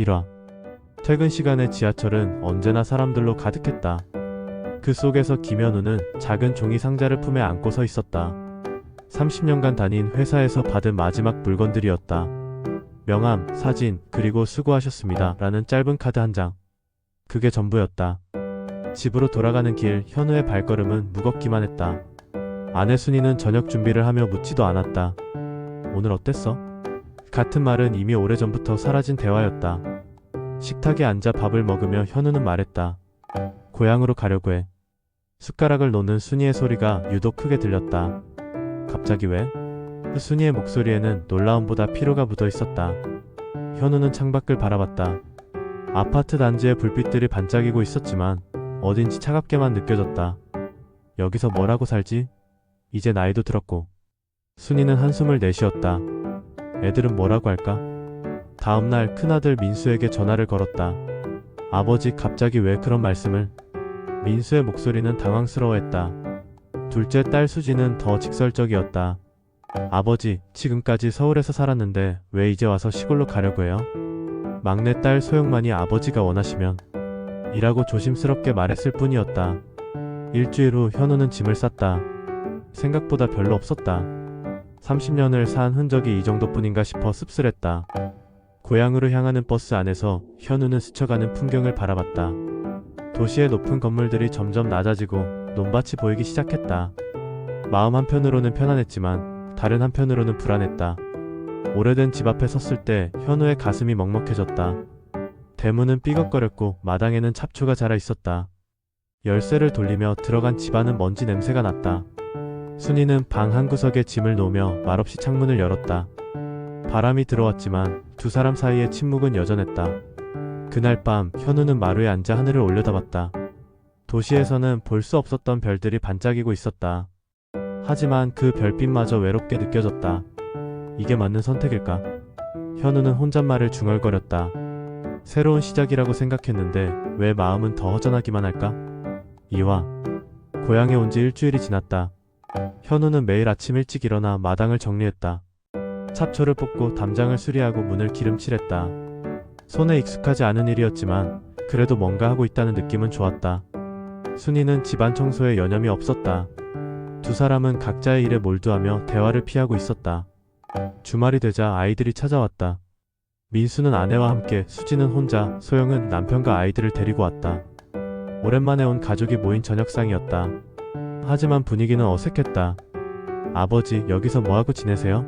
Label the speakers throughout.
Speaker 1: 1화. 퇴근 시간에 지하철은 언제나 사람들로 가득했다. 그 속에서 김현우는 작은 종이 상자를 품에 안고 서 있었다. 30년간 다닌 회사에서 받은 마지막 물건들이었다. 명함, 사진, 그리고 수고하셨습니다 라는 짧은 카드 한 장. 그게 전부였다. 집으로 돌아가는 길 현우의 발걸음은 무겁기만 했다. 아내 순이는 저녁 준비를 하며 묻지도 않았다. 오늘 어땠어? 같은 말은 이미 오래전부터 사라진 대화였다. 식탁에 앉아 밥을 먹으며 현우는 말했다. 고향으로 가려고 해. 숟가락을 놓는 순이의 소리가 유독 크게 들렸다. 갑자기 왜? 순이의 목소리에는 놀라움보다 피로가 묻어 있었다. 현우는 창밖을 바라봤다. 아파트 단지의 불빛들이 반짝이고 있었지만 어딘지 차갑게만 느껴졌다. 여기서 뭘 하고 살지? 이제 나이도 들었고. 순이는 한숨을 내쉬었다. 애들은 뭐라고 할까? 다음날 큰아들 민수에게 전화를 걸었다. 아버지 갑자기 왜 그런 말씀을? 민수의 목소리는 당황스러워했다. 둘째 딸 수지는 더 직설적이었다. 아버지, 지금까지 서울에서 살았는데 왜 이제 와서 시골로 가려고 해요? 막내 딸 소영만이 아버지가 원하시면 이라고 조심스럽게 말했을 뿐이었다. 일주일 후 현우는 짐을 쌌다. 생각보다 별로 없었다. 30년을 산 흔적이 이 정도뿐인가 싶어 씁쓸했다. 고향으로 향하는 버스 안에서 현우는 스쳐가는 풍경을 바라봤다. 도시의 높은 건물들이 점점 낮아지고 논밭이 보이기 시작했다. 마음 한편으로는 편안했지만 다른 한편으로는 불안했다. 오래된 집 앞에 섰을 때 현우의 가슴이 먹먹해졌다. 대문은 삐걱거렸고 마당에는 잡초가 자라 있었다. 열쇠를 돌리며 들어간 집안은 먼지 냄새가 났다. 순이는 방 한구석에 짐을 놓으며 말없이 창문을 열었다. 바람이 들어왔지만 두 사람 사이의 침묵은 여전했다. 그날 밤 현우는 마루에 앉아 하늘을 올려다봤다. 도시에서는 볼 수 없었던 별들이 반짝이고 있었다. 하지만 그 별빛마저 외롭게 느껴졌다. 이게 맞는 선택일까? 현우는 혼잣말을 중얼거렸다. 새로운 시작이라고 생각했는데 왜 마음은 더 허전하기만 할까? 2화. 고향에 온 지 일주일이 지났다. 현우는 매일 아침 일찍 일어나 마당을 정리했다. 잡초를 뽑고 담장을 수리하고 문을 기름칠했다. 손에 익숙하지 않은 일이었지만 그래도 뭔가 하고 있다는 느낌은 좋았다. 순이는 집안 청소에 여념이 없었다. 두 사람은 각자의 일에 몰두하며 대화를 피하고 있었다. 주말이 되자 아이들이 찾아왔다. 민수는 아내와 함께, 수지는 혼자, 소영은 남편과 아이들을 데리고 왔다. 오랜만에 온 가족이 모인 저녁상이었다. 하지만 분위기는 어색했다. 아버지, 여기서 뭐하고 지내세요?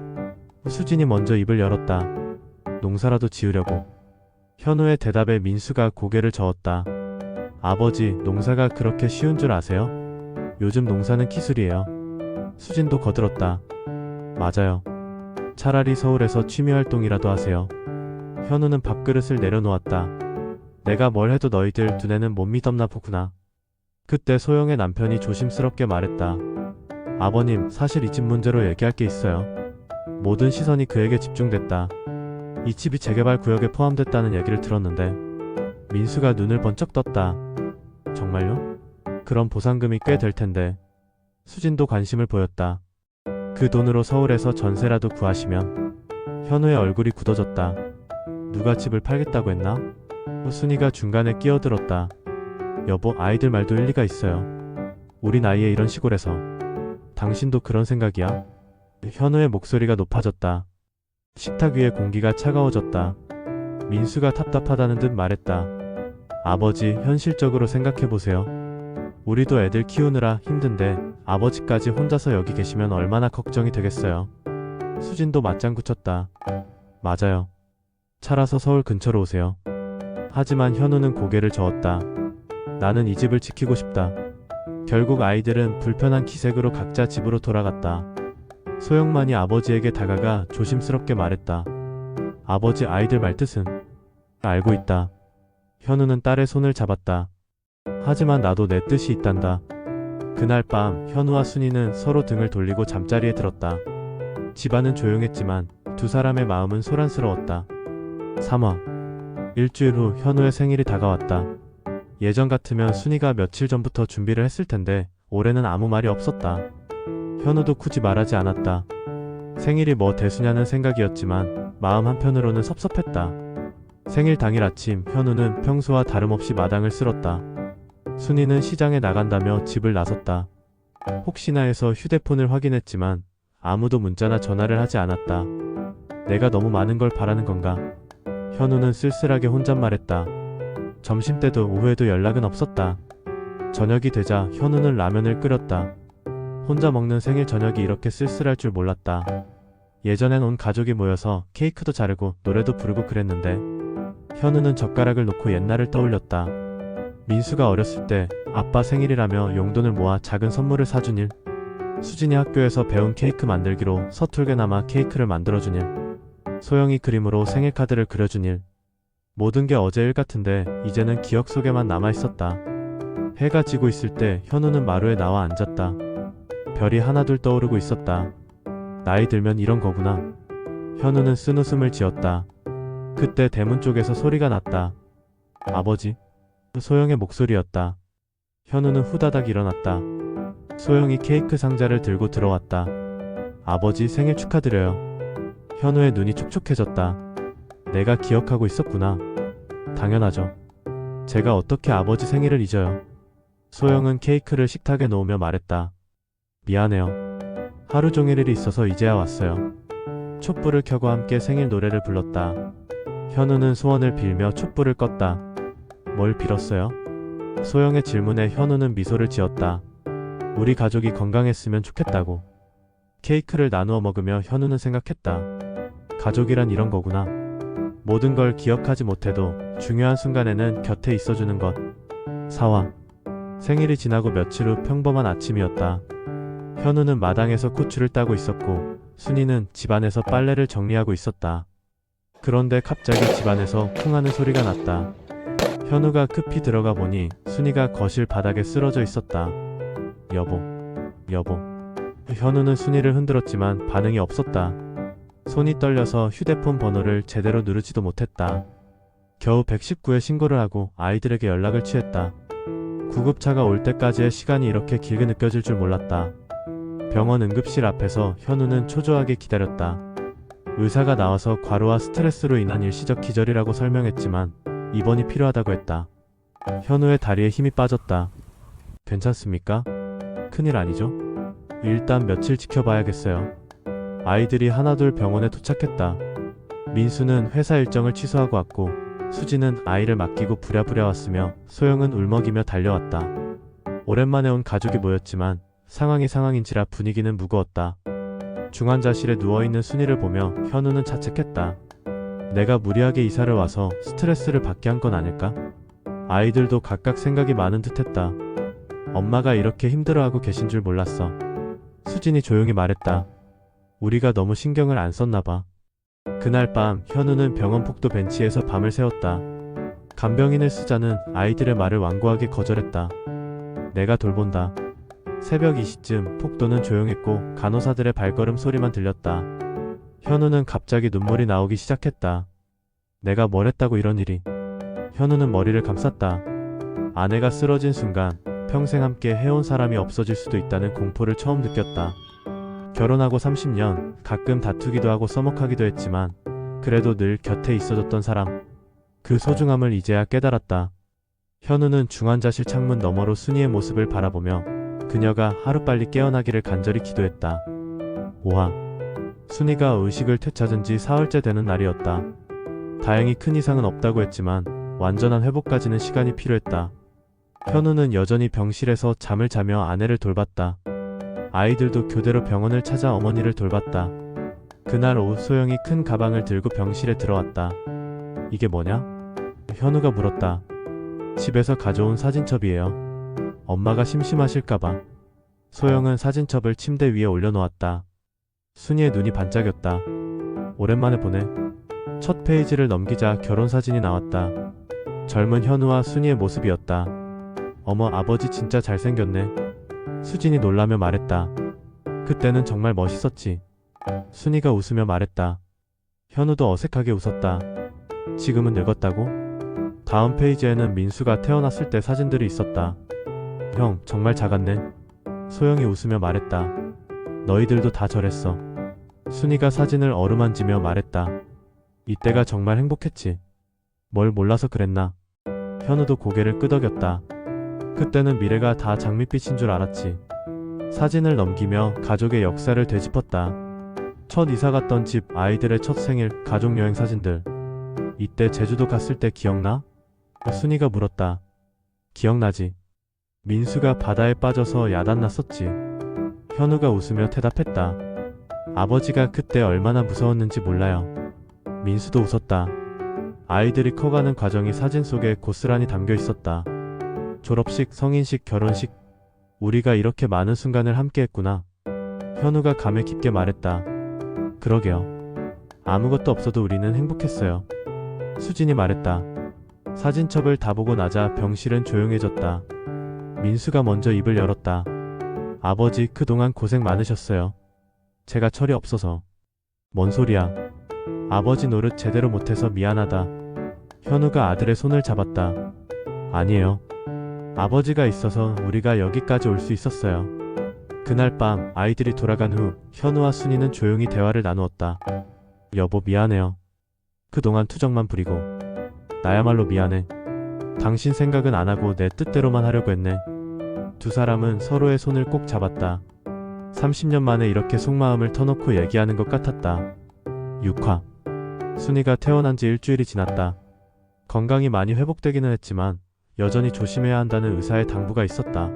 Speaker 1: 수진이 먼저 입을 열었다. 농사라도 지으려고. 현우의 대답에 민수가 고개를 저었다. 아버지, 농사가 그렇게 쉬운 줄 아세요? 요즘 농사는 기술이에요. 수진도 거들었다. 맞아요. 차라리 서울에서 취미활동이라도 하세요. 현우는 밥그릇을 내려놓았다. 내가 뭘 해도 너희들 두뇌는 못 믿었나 보구나. 그때 소영의 남편이 조심스럽게 말했다. 아버님, 사실 이 집 문제로 얘기할 게 있어요. 모든 시선이 그에게 집중됐다. 이 집이 재개발 구역에 포함됐다는 얘기를 들었는데. 민수가 눈을 번쩍 떴다. 정말요? 그럼 보상금이 꽤 될 텐데. 수진도 관심을 보였다. 그 돈으로 서울에서 전세라도 구하시면. 현우의 얼굴이 굳어졌다. 누가 집을 팔겠다고 했나? 순이가 중간에 끼어들었다. 여보, 아이들 말도 일리가 있어요. 우리 나이에 이런 시골에서. 당신도 그런 생각이야? 현우의 목소리가 높아졌다. 식탁 위의 공기가 차가워졌다. 민수가 답답하다는 듯 말했다. 아버지, 현실적으로 생각해보세요. 우리도 애들 키우느라 힘든데 아버지까지 혼자서 여기 계시면 얼마나 걱정이 되겠어요. 수진도 맞장구 쳤다. 맞아요. 차라서 서울 근처로 오세요. 하지만 현우는 고개를 저었다. 나는 이 집을 지키고 싶다. 결국 아이들은 불편한 기색으로 각자 집으로 돌아갔다. 소영만이 아버지에게 다가가 조심스럽게 말했다. 아버지, 아이들 말뜻은? 알고 있다. 현우는 딸의 손을 잡았다. 하지만 나도 내 뜻이 있단다. 그날 밤 현우와 순이는 서로 등을 돌리고 잠자리에 들었다. 집안은 조용했지만 두 사람의 마음은 소란스러웠다. 3화. 일주일 후 현우의 생일이 다가왔다. 예전 같으면 순이가 며칠 전부터 준비를 했을 텐데 올해는 아무 말이 없었다. 현우도 굳이 말하지 않았다. 생일이 뭐 대수냐는 생각이었지만 마음 한편으로는 섭섭했다. 생일 당일 아침 현우는 평소와 다름없이 마당을 쓸었다. 순이는 시장에 나간다며 집을 나섰다. 혹시나 해서 휴대폰을 확인했지만 아무도 문자나 전화를 하지 않았다. 내가 너무 많은 걸 바라는 건가? 현우는 쓸쓸하게 혼잣말했다. 점심때도 오후에도 연락은 없었다. 저녁이 되자 현우는 라면을 끓였다. 혼자 먹는 생일 저녁이 이렇게 쓸쓸할 줄 몰랐다. 예전엔 온 가족이 모여서 케이크도 자르고 노래도 부르고 그랬는데 현우는 젓가락을 놓고 옛날을 떠올렸다. 민수가 어렸을 때 아빠 생일이라며 용돈을 모아 작은 선물을 사준 일, 수진이 학교에서 배운 케이크 만들기로 서툴게나마 케이크를 만들어준 일, 소영이 그림으로 생일 카드를 그려준 일. 모든 게 어제 일 같은데 이제는 기억 속에만 남아있었다. 해가 지고 있을 때 현우는 마루에 나와 앉았다. 별이 하나둘 떠오르고 있었다. 나이 들면 이런 거구나. 현우는 쓴웃음을 지었다. 그때 대문 쪽에서 소리가 났다. 아버지? 소영의 목소리였다. 현우는 후다닥 일어났다. 소영이 케이크 상자를 들고 들어왔다. 아버지 생일 축하드려요. 현우의 눈이 촉촉해졌다. 내가 기억하고 있었구나. 당연하죠. 제가 어떻게 아버지 생일을 잊어요. 소영은 케이크를 식탁에 놓으며 말했다. 미안해요. 하루 종일 일이 있어서 이제야 왔어요. 촛불을 켜고 함께 생일 노래를 불렀다. 현우는 소원을 빌며 촛불을 껐다. 뭘 빌었어요? 소영의 질문에 현우는 미소를 지었다. 우리 가족이 건강했으면 좋겠다고. 케이크를 나누어 먹으며 현우는 생각했다. 가족이란 이런 거구나. 모든 걸 기억하지 못해도 중요한 순간에는 곁에 있어주는 것. 사와. 생일이 지나고 며칠 후 평범한 아침이었다. 현우는 마당에서 고추를 따고 있었고 순이는 집안에서 빨래를 정리하고 있었다. 그런데 갑자기 집안에서 쿵 하는 소리가 났다. 현우가 급히 들어가 보니 순이가 거실 바닥에 쓰러져 있었다. 여보, 여보. 현우는 순이를 흔들었지만 반응이 없었다. 손이 떨려서 휴대폰 번호를 제대로 누르지도 못했다. 겨우 119에 신고를 하고 아이들에게 연락을 취했다. 구급차가 올 때까지의 시간이 이렇게 길게 느껴질 줄 몰랐다. 병원 응급실 앞에서 현우는 초조하게 기다렸다. 의사가 나와서 과로와 스트레스로 인한 일시적 기절이라고 설명했지만 입원이 필요하다고 했다. 현우의 다리에 힘이 빠졌다. 괜찮습니까? 큰일 아니죠? 일단 며칠 지켜봐야겠어요. 아이들이 하나둘 병원에 도착했다. 민수는 회사 일정을 취소하고 왔고 수지는 아이를 맡기고 부랴부랴 왔으며 소영은 울먹이며 달려왔다. 오랜만에 온 가족이 모였지만 상황이 상황인지라 분위기는 무거웠다. 중환자실에 누워있는 순이를 보며 현우는 자책했다. 내가 무리하게 이사를 와서 스트레스를 받게 한 건 아닐까? 아이들도 각각 생각이 많은 듯했다. 엄마가 이렇게 힘들어하고 계신 줄 몰랐어. 수진이 조용히 말했다. 우리가 너무 신경을 안 썼나봐. 그날 밤 현우는 병원 복도 벤치에서 밤을 새웠다. 간병인을 쓰자는 아이들의 말을 완고하게 거절했다. 내가 돌본다. 새벽 2시쯤 복도는 조용했고 간호사들의 발걸음 소리만 들렸다. 현우는 갑자기 눈물이 나오기 시작했다. 내가 뭘 했다고 이런 일이. 현우는 머리를 감쌌다. 아내가 쓰러진 순간 평생 함께 해온 사람이 없어질 수도 있다는 공포를 처음 느꼈다. 결혼하고 30년, 가끔 다투기도 하고 써먹하기도 했지만 그래도 늘 곁에 있어줬던 사람. 그 소중함을 이제야 깨달았다. 현우는 중환자실 창문 너머로 순이의 모습을 바라보며 그녀가 하루빨리 깨어나기를 간절히 기도했다. 오하. 순이가 의식을 되찾은 지 사흘째 되는 날이었다. 다행히 큰 이상은 없다고 했지만 완전한 회복까지는 시간이 필요했다. 현우는 여전히 병실에서 잠을 자며 아내를 돌봤다. 아이들도 교대로 병원을 찾아 어머니를 돌봤다. 그날 오후 소영이 큰 가방을 들고 병실에 들어왔다. 이게 뭐냐? 현우가 물었다. 집에서 가져온 사진첩이에요. 엄마가 심심하실까봐. 소영은 사진첩을 침대 위에 올려놓았다. 순이의 눈이 반짝였다. 오랜만에 보네. 첫 페이지를 넘기자 결혼사진이 나왔다. 젊은 현우와 순이의 모습이었다. 어머, 아버지 진짜 잘생겼네. 수진이 놀라며 말했다. 그때는 정말 멋있었지. 순이가 웃으며 말했다. 현우도 어색하게 웃었다. 지금은 늙었다고? 다음 페이지에는 민수가 태어났을 때 사진들이 있었다. 형, 정말 작았네. 소영이 웃으며 말했다. 너희들도 다 저랬어. 순이가 사진을 어루만지며 말했다. 이때가 정말 행복했지. 뭘 몰라서 그랬나? 현우도 고개를 끄덕였다. 그때는 미래가 다 장밋빛인 줄 알았지. 사진을 넘기며 가족의 역사를 되짚었다. 첫 이사 갔던 집, 아이들의 첫 생일, 가족여행 사진들. 이때 제주도 갔을 때 기억나? 순이가 물었다. 기억나지. 민수가 바다에 빠져서 야단났었지. 현우가 웃으며 대답했다. 아버지가 그때 얼마나 무서웠는지 몰라요. 민수도 웃었다. 아이들이 커가는 과정이 사진 속에 고스란히 담겨 있었다. 졸업식, 성인식, 결혼식. 우리가 이렇게 많은 순간을 함께 했구나. 현우가 감회 깊게 말했다. 그러게요. 아무것도 없어도 우리는 행복했어요. 수진이 말했다. 사진첩을 다 보고 나자 병실은 조용해졌다. 민수가 먼저 입을 열었다. 아버지, 그동안 고생 많으셨어요. 제가 철이 없어서. 뭔 소리야. 아버지 노릇 제대로 못해서 미안하다. 현우가 아들의 손을 잡았다. 아니에요. 아버지가 있어서 우리가 여기까지 올 수 있었어요. 그날 밤 아이들이 돌아간 후 현우와 순이는 조용히 대화를 나누었다. 여보, 미안해요. 그동안 투정만 부리고. 나야말로 미안해. 당신 생각은 안 하고 내 뜻대로만 하려고 했네. 두 사람은 서로의 손을 꼭 잡았다. 30년 만에 이렇게 속마음을 터놓고 얘기하는 것 같았다. 6화. 순이가 태어난 지 일주일이 지났다. 건강이 많이 회복되기는 했지만 여전히 조심해야 한다는 의사의 당부가 있었다.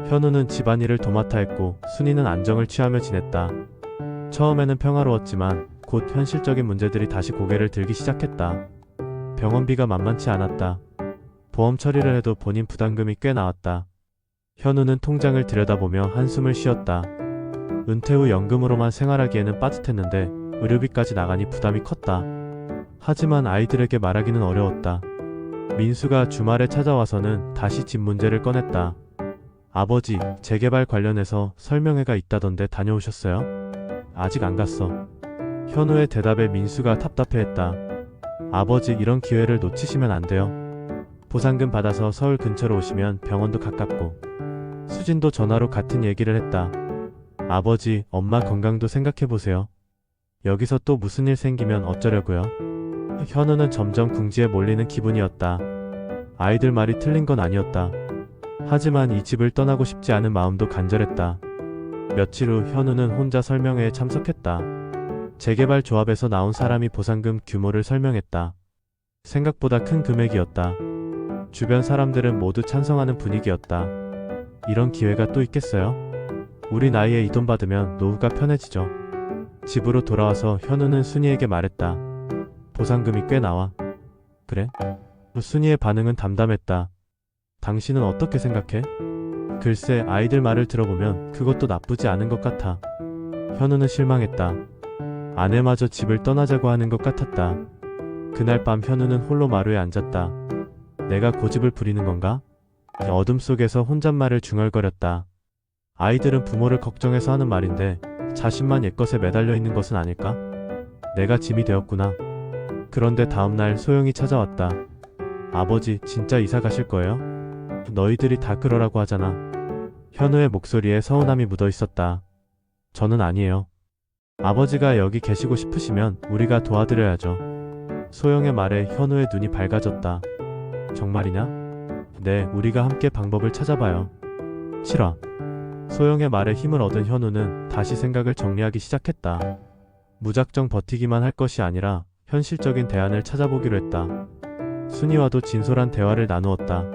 Speaker 1: 현우는 집안일을 도맡아 했고 순이는 안정을 취하며 지냈다. 처음에는 평화로웠지만 곧 현실적인 문제들이 다시 고개를 들기 시작했다. 병원비가 만만치 않았다. 보험 처리를 해도 본인 부담금이 꽤 나왔다. 현우는 통장을 들여다보며 한숨을 쉬었다. 은퇴 후 연금으로만 생활하기에는 빠듯했는데 의료비까지 나가니 부담이 컸다. 하지만 아이들에게 말하기는 어려웠다. 민수가 주말에 찾아와서는 다시 집 문제를 꺼냈다. 아버지, 재개발 관련해서 설명회가 있다던데 다녀오셨어요? 아직 안 갔어. 현우의 대답에 민수가 답답해했다. 아버지, 이런 기회를 놓치시면 안 돼요. 보상금 받아서 서울 근처로 오시면 병원도 가깝고. 수진도 전화로 같은 얘기를 했다. 아버지, 엄마 건강도 생각해보세요. 여기서 또 무슨 일 생기면 어쩌려고요? 현우는 점점 궁지에 몰리는 기분이었다. 아이들 말이 틀린 건 아니었다. 하지만 이 집을 떠나고 싶지 않은 마음도 간절했다. 며칠 후 현우는 혼자 설명회에 참석했다. 재개발 조합에서 나온 사람이 보상금 규모를 설명했다. 생각보다 큰 금액이었다. 주변 사람들은 모두 찬성하는 분위기였다. 이런 기회가 또 있겠어요? 우리 나이에 이 돈 받으면 노후가 편해지죠. 집으로 돌아와서 현우는 순이에게 말했다. 보상금이 꽤 나와. 그래? 순이의 반응은 담담했다. 당신은 어떻게 생각해? 글쎄, 아이들 말을 들어보면 그것도 나쁘지 않은 것 같아. 현우는 실망했다. 아내마저 집을 떠나자고 하는 것 같았다. 그날 밤 현우는 홀로 마루에 앉았다. 내가 고집을 부리는 건가? 어둠 속에서 혼잣말을 중얼거렸다. 아이들은 부모를 걱정해서 하는 말인데 자신만 옛것에 매달려 있는 것은 아닐까? 내가 짐이 되었구나. 그런데 다음날 소영이 찾아왔다. 아버지, 진짜 이사 가실 거예요? 너희들이 다 그러라고 하잖아. 현우의 목소리에 서운함이 묻어 있었다. 저는 아니에요. 아버지가 여기 계시고 싶으시면 우리가 도와드려야죠. 소영의 말에 현우의 눈이 밝아졌다. 정말이냐? 네, 우리가 함께 방법을 찾아봐요. 7화. 소영의 말에 힘을 얻은 현우는 다시 생각을 정리하기 시작했다. 무작정 버티기만 할 것이 아니라 현실적인 대안을 찾아보기로 했다. 순이와도 진솔한 대화를 나누었다.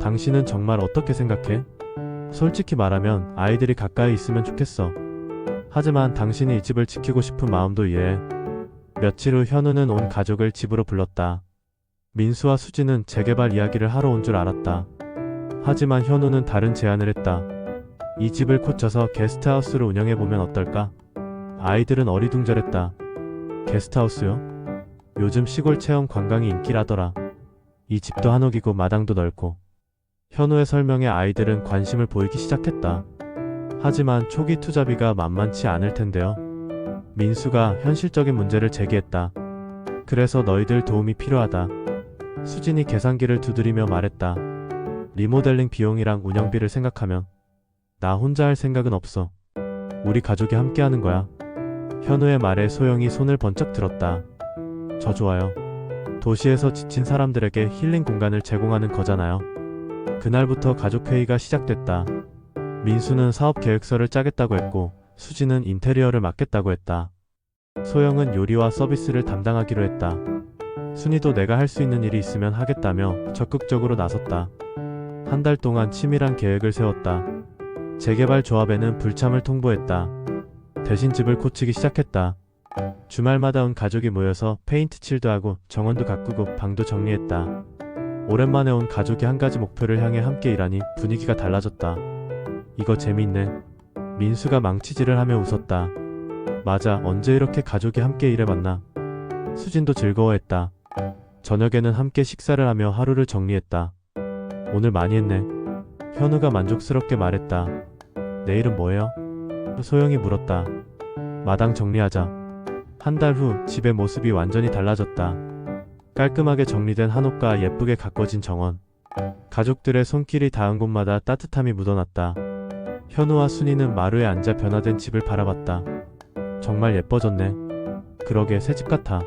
Speaker 1: 당신은 정말 어떻게 생각해? 솔직히 말하면 아이들이 가까이 있으면 좋겠어. 하지만 당신이 이 집을 지키고 싶은 마음도 이해해. 며칠 후 현우는 온 가족을 집으로 불렀다. 민수와 수지는 재개발 이야기를 하러 온 줄 알았다. 하지만 현우는 다른 제안을 했다. 이 집을 고쳐서 게스트하우스로 운영해보면 어떨까? 아이들은 어리둥절했다. 게스트하우스요? 요즘 시골 체험 관광이 인기라더라. 이 집도 한옥이고 마당도 넓고. 현우의 설명에 아이들은 관심을 보이기 시작했다. 하지만 초기 투자비가 만만치 않을 텐데요. 민수가 현실적인 문제를 제기했다. 그래서 너희들 도움이 필요하다. 수진이 계산기를 두드리며 말했다. 리모델링 비용이랑 운영비를 생각하면 나 혼자 할 생각은 없어. 우리 가족이 함께 하는 거야. 현우의 말에 소영이 손을 번쩍 들었다. 저 좋아요. 도시에서 지친 사람들에게 힐링 공간을 제공하는 거잖아요. 그날부터 가족회의가 시작됐다. 민수는 사업 계획서를 짜겠다고 했고, 수지는 인테리어를 맡겠다고 했다. 소영은 요리와 서비스를 담당하기로 했다. 순이도 내가 할 수 있는 일이 있으면 하겠다며 적극적으로 나섰다. 한 달 동안 치밀한 계획을 세웠다. 재개발 조합에는 불참을 통보했다. 대신 집을 고치기 시작했다. 주말마다 온 가족이 모여서 페인트 칠도 하고 정원도 가꾸고 방도 정리했다. 오랜만에 온 가족이 한 가지 목표를 향해 함께 일하니 분위기가 달라졌다. 이거 재밌네. 민수가 망치질을 하며 웃었다. 맞아, 언제 이렇게 가족이 함께 일해봤나. 수진도 즐거워했다. 저녁에는 함께 식사를 하며 하루를 정리했다. 오늘 많이 했네. 현우가 만족스럽게 말했다. 내일은 뭐예요? 소영이 물었다. 마당 정리하자. 한 달 후 집의 모습이 완전히 달라졌다. 깔끔하게 정리된 한옥과 예쁘게 가꿔진 정원. 가족들의 손길이 닿은 곳마다 따뜻함이 묻어났다. 현우와 순이는 마루에 앉아 변화된 집을 바라봤다. 정말 예뻐졌네. 그러게 새집 같아.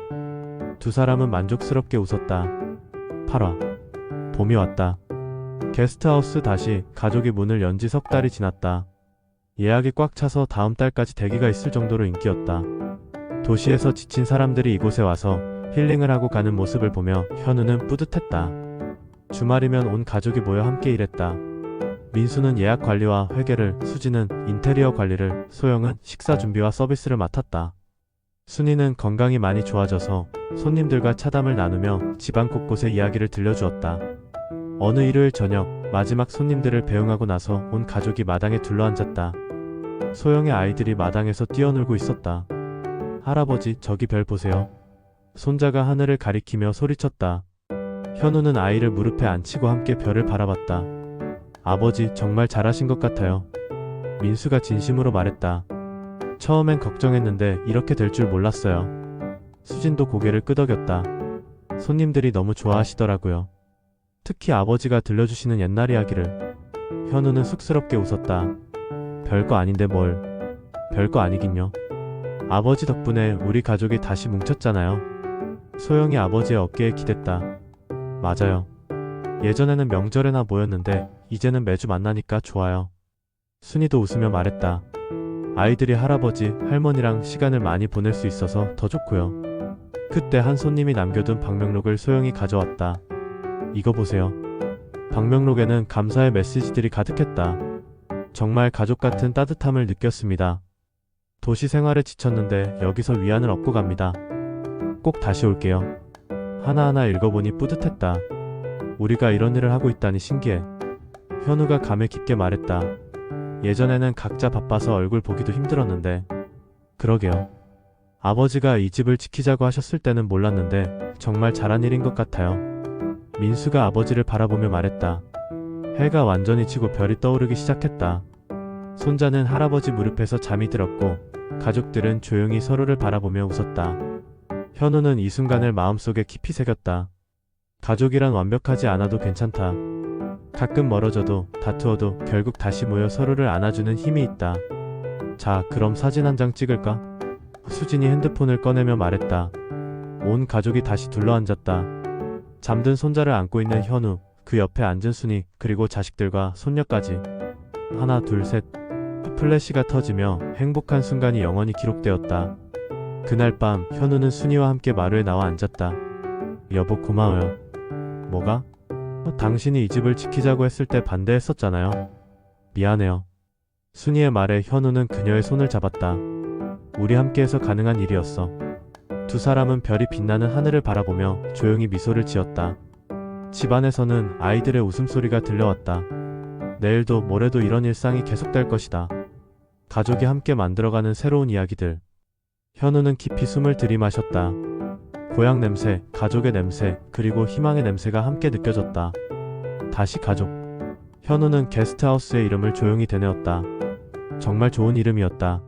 Speaker 1: 두 사람은 만족스럽게 웃었다. 8화. 봄이 왔다. 게스트하우스 다시 가족이 문을 연 지 석 달이 지났다. 예약이 꽉 차서 다음 달까지 대기가 있을 정도로 인기였다. 도시에서 지친 사람들이 이곳에 와서 힐링을 하고 가는 모습을 보며 현우는 뿌듯했다. 주말이면 온 가족이 모여 함께 일했다. 민수는 예약 관리와 회계를, 수지는 인테리어 관리를, 소영은 식사 준비와 서비스를 맡았다. 순이는 건강이 많이 좋아져서 손님들과 차담을 나누며 집안 곳곳에 이야기를 들려주었다. 어느 일요일 저녁, 마지막 손님들을 배웅하고 나서 온 가족이 마당에 둘러앉았다. 소영의 아이들이 마당에서 뛰어놀고 있었다. 할아버지, 저기 별 보세요. 손자가 하늘을 가리키며 소리쳤다. 현우는 아이를 무릎에 앉히고 함께 별을 바라봤다. 아버지, 정말 잘하신 것 같아요. 민수가 진심으로 말했다. 처음엔 걱정했는데 이렇게 될 줄 몰랐어요. 수진도 고개를 끄덕였다. 손님들이 너무 좋아하시더라고요. 특히 아버지가 들려주시는 옛날 이야기를. 현우는 쑥스럽게 웃었다. 별거 아닌데 뭘. 별거 아니긴요. 아버지 덕분에 우리 가족이 다시 뭉쳤잖아요. 소영이 아버지의 어깨에 기댔다. 맞아요. 예전에는 명절에나 모였는데 이제는 매주 만나니까 좋아요. 순이도 웃으며 말했다. 아이들이 할아버지, 할머니랑 시간을 많이 보낼 수 있어서 더 좋고요. 그때 한 손님이 남겨둔 방명록을 소영이 가져왔다. 이거 보세요. 방명록에는 감사의 메시지들이 가득했다. 정말 가족 같은 따뜻함을 느꼈습니다. 도시 생활에 지쳤는데 여기서 위안을 얻고 갑니다. 꼭 다시 올게요. 하나하나 읽어보니 뿌듯했다. 우리가 이런 일을 하고 있다니 신기해. 현우가 감회 깊게 말했다. 예전에는 각자 바빠서 얼굴 보기도 힘들었는데. 그러게요. 아버지가 이 집을 지키자고 하셨을 때는 몰랐는데 정말 잘한 일인 것 같아요. 민수가 아버지를 바라보며 말했다. 해가 완전히 지고 별이 떠오르기 시작했다. 손자는 할아버지 무릎에서 잠이 들었고 가족들은 조용히 서로를 바라보며 웃었다. 현우는 이 순간을 마음속에 깊이 새겼다. 가족이란 완벽하지 않아도 괜찮다. 가끔 멀어져도 다투어도 결국 다시 모여 서로를 안아주는 힘이 있다. 자, 그럼 사진 한 장 찍을까? 수진이 핸드폰을 꺼내며 말했다. 온 가족이 다시 둘러앉았다. 잠든 손자를 안고 있는 현우, 그 옆에 앉은 순이, 그리고 자식들과 손녀까지. 하나, 둘, 셋. 플래시가 터지며 행복한 순간이 영원히 기록되었다. 그날 밤 현우는 순이와 함께 마루에 나와 앉았다. 여보, 고마워요. 뭐가? 당신이 이 집을 지키자고 했을 때 반대했었잖아요. 미안해요. 순이의 말에 현우는 그녀의 손을 잡았다. 우리 함께해서 가능한 일이었어. 두 사람은 별이 빛나는 하늘을 바라보며 조용히 미소를 지었다. 집안에서는 아이들의 웃음소리가 들려왔다. 내일도 모레도 이런 일상이 계속될 것이다. 가족이 함께 만들어가는 새로운 이야기들. 현우는 깊이 숨을 들이마셨다. 고향 냄새, 가족의 냄새, 그리고 희망의 냄새가 함께 느껴졌다. 다시 가족. 현우는 게스트하우스의 이름을 조용히 되뇌었다. 정말 좋은 이름이었다.